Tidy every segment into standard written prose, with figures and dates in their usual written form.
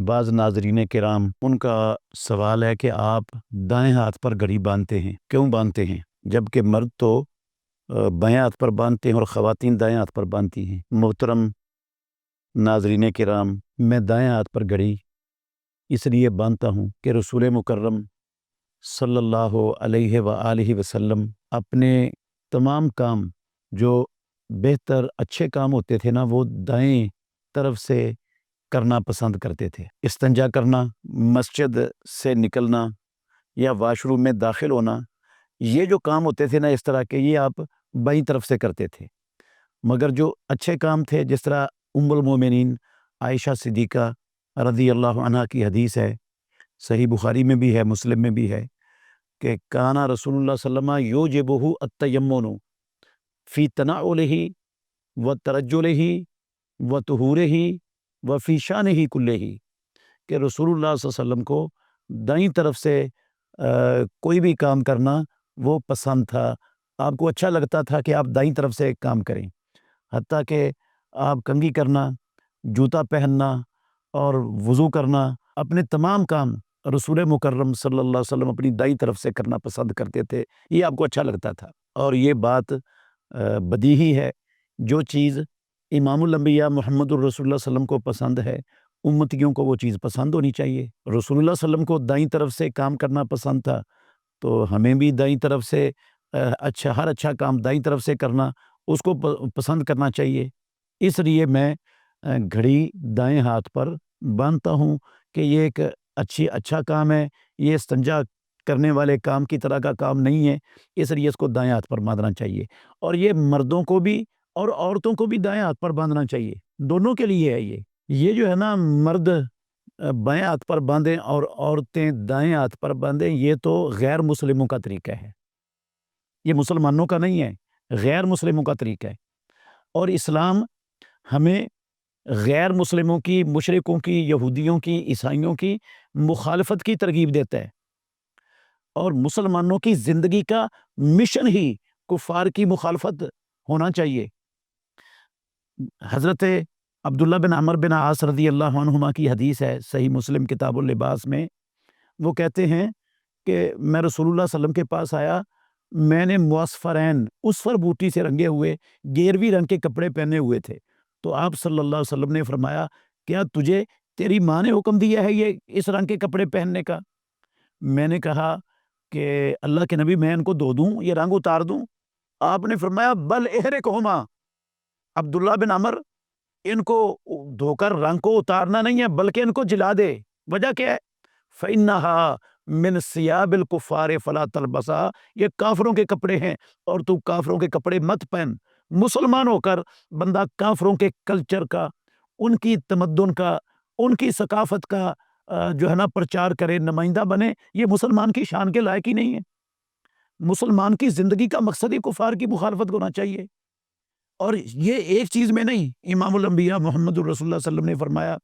بعض ناظرین کرام ان کا سوال ہے کہ آپ دائیں ہاتھ پر گھڑی باندھتے ہیں، کیوں باندھتے ہیں؟ جبکہ مرد تو بائیں ہاتھ پر باندھتے ہیں اور خواتین دائیں ہاتھ پر باندھتی ہیں۔ محترم ناظرین کرام، میں دائیں ہاتھ پر گھڑی اس لیے باندھتا ہوں کہ رسول مکرم صلی اللہ علیہ وآلہ وسلم اپنے تمام کام جو بہتر اچھے کام ہوتے تھے نا، وہ دائیں طرف سے کرنا پسند کرتے تھے۔ استنجا کرنا، مسجد سے نکلنا یا واش روم میں داخل ہونا، یہ جو کام ہوتے تھے نا اس طرح کے، یہ آپ بائیں طرف سے کرتے تھے۔ مگر جو اچھے کام تھے، جس طرح ام المومنین عائشہ صدیقہ رضی اللہ عنہا کی حدیث ہے، صحیح بخاری میں بھی ہے، مسلم میں بھی ہے، کہ کانا رسول اللہ صلی اللہ علیہ وسلم یوجبہ التیمن فی تنعلہ و ترجلہ و طہورہ و فی شانہ کلہ، کہ رسول اللہ صلی اللہ علیہ وسلم کو دائیں طرف سے کوئی بھی کام کرنا وہ پسند تھا، آپ کو اچھا لگتا تھا کہ آپ دائیں طرف سے ایک کام کریں، حتیٰ کہ آپ کنگھی کرنا، جوتا پہننا اور وضو کرنا، اپنے تمام کام رسول مکرم صلی اللہ علیہ وسلم اپنی دائیں طرف سے کرنا پسند کرتے تھے، یہ آپ کو اچھا لگتا تھا۔ اور یہ بات بدیہی ہے، جو چیز امام الانبیاء محمد الرسول اللہ صلی اللہ علیہ وسلم کو پسند ہے، امتیوں کو وہ چیز پسند ہونی چاہیے۔ رسول اللہ صلی اللہ علیہ وسلم کو دائیں طرف سے کام کرنا پسند تھا، تو ہمیں بھی دائیں طرف سے ہر اچھا کام دائیں طرف سے کرنا اس کو پسند کرنا چاہیے۔ اس لیے میں گھڑی دائیں ہاتھ پر باندھتا ہوں کہ یہ ایک اچھا کام ہے، یہ استنجا کرنے والے کام کی طرح کا کام نہیں ہے، اس لیے اس کو دائیں ہاتھ پر باندھنا چاہیے۔ اور یہ مردوں کو بھی اور عورتوں کو بھی دائیں ہاتھ پر باندھنا چاہیے، دونوں کے لیے ہے۔ یہ جو ہے نا، مرد بائیں ہاتھ پر باندھیں اور عورتیں دائیں ہاتھ پر باندھیں، یہ تو غیر مسلموں کا طریقہ ہے، یہ مسلمانوں کا نہیں ہے، غیر مسلموں کا طریقہ ہے۔ اور اسلام ہمیں غیر مسلموں کی، مشرکوں کی، یہودیوں کی، عیسائیوں کی مخالفت کی ترغیب دیتا ہے، اور مسلمانوں کی زندگی کا مشن ہی کفار کی مخالفت ہونا چاہیے۔ حضرت عبداللہ بن عمر بن عاص رضی اللہ عنہما کی حدیث ہے، صحیح مسلم کتاب اللباس میں، وہ کہتے ہیں کہ میں رسول اللہ صلی اللہ علیہ وسلم کے پاس آیا، میں نے معصفرین، اسفر بوٹی سے رنگے ہوئے گیروی رنگ کے کپڑے پہنے ہوئے تھے، تو آپ صلی اللہ علیہ وسلم نے فرمایا، کیا تجھے تیری ماں نے حکم دیا ہے یہ اس رنگ کے کپڑے پہننے کا؟ میں نے کہا کہ اللہ کے نبی، میں ان کو دھو دوں، یہ رنگ اتار دوں؟ آپ نے فرمایا، بل احرقہما، عبداللہ بن عمر، ان کو دھو کر رنگ کو اتارنا نہیں ہے بلکہ ان کو جلا دے۔ وجہ کیا ہے؟ فَإِنَّهَا مِنْ ثِيَابِ الْكُفَّارِ فَلَا تَلْبَسْهَا، یہ کافروں کے کپڑے ہیں اور تو کافروں کے کپڑے مت پہن۔ مسلمان ہو کر بندہ کافروں کے کلچر کا، ان کی تمدن کا، ان کی ثقافت کا جو ہے نا پرچار کرے، نمائندہ بنے، یہ مسلمان کی شان کے لائق ہی نہیں ہے۔ مسلمان کی زندگی کا مقصد ہی کفار کی مخالفت ہونا چاہیے۔ اور یہ ایک چیز میں نہیں، امام الانبیاء محمد الرسول اللہ صلی اللہ علیہ وسلم نے فرمایا،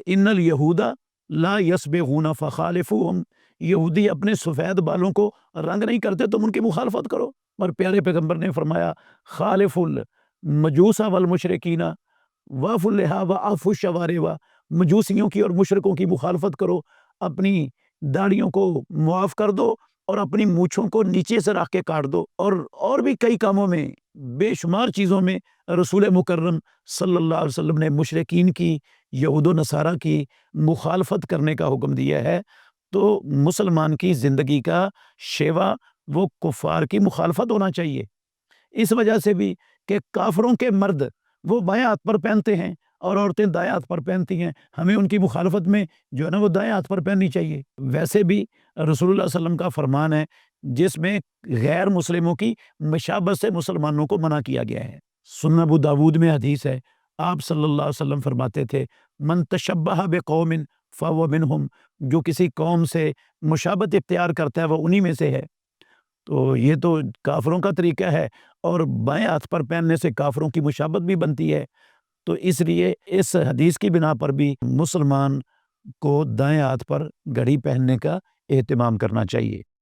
ان الیہود لا یصبغون فخالفوہم، یہودی اپنے سفید بالوں کو رنگ نہیں کرتے، تم ان کی مخالفت کرو۔ اور پیارے پیغمبر نے فرمایا، خالف المجوس والمشرکین واعفوا اللحیٰ واعفوا الشوارب، مجوسیوں کی اور مشرکوں کی مخالفت کرو، اپنی داڑھیوں کو معاف کر دو اور اپنی مونچھوں کو نیچے سے رکھ کے کاٹ دو۔ اور بھی کئی کاموں میں، بے شمار چیزوں میں رسول مکرم صلی اللہ علیہ وسلم نے مشرکین کی، یہود و نصارہ کی مخالفت کرنے کا حکم دیا ہے۔ تو مسلمان کی زندگی کا شیوا وہ کفار کی مخالفت ہونا چاہیے۔ اس وجہ سے بھی کہ کافروں کے مرد وہ بائیں ہاتھ پر پہنتے ہیں اور عورتیں دائیں ہاتھ پر پہنتی ہیں، ہمیں ان کی مخالفت میں جو ہے نا وہ دائیں ہاتھ پر پہننی چاہیے۔ ویسے بھی رسول اللہ صلی اللہ علیہ وسلم کا فرمان ہے جس میں غیر مسلموں کی مشابہت سے مسلمانوں کو منع کیا گیا ہے۔ سنن ابو داود میں حدیث ہے، آپ صلی اللہ علیہ وسلم فرماتے تھے، من تشبہ بقوم فہو منہم، جو کسی قوم سے مشابہت اختیار کرتا ہے وہ انہی میں سے ہے۔ تو یہ تو کافروں کا طریقہ ہے، اور بائیں ہاتھ پر پہننے سے کافروں کی مشابہت بھی بنتی ہے۔ تو اس لیے اس حدیث کی بنا پر بھی مسلمان کو دائیں ہاتھ پر گھڑی پہننے کا اہتمام کرنا چاہیے۔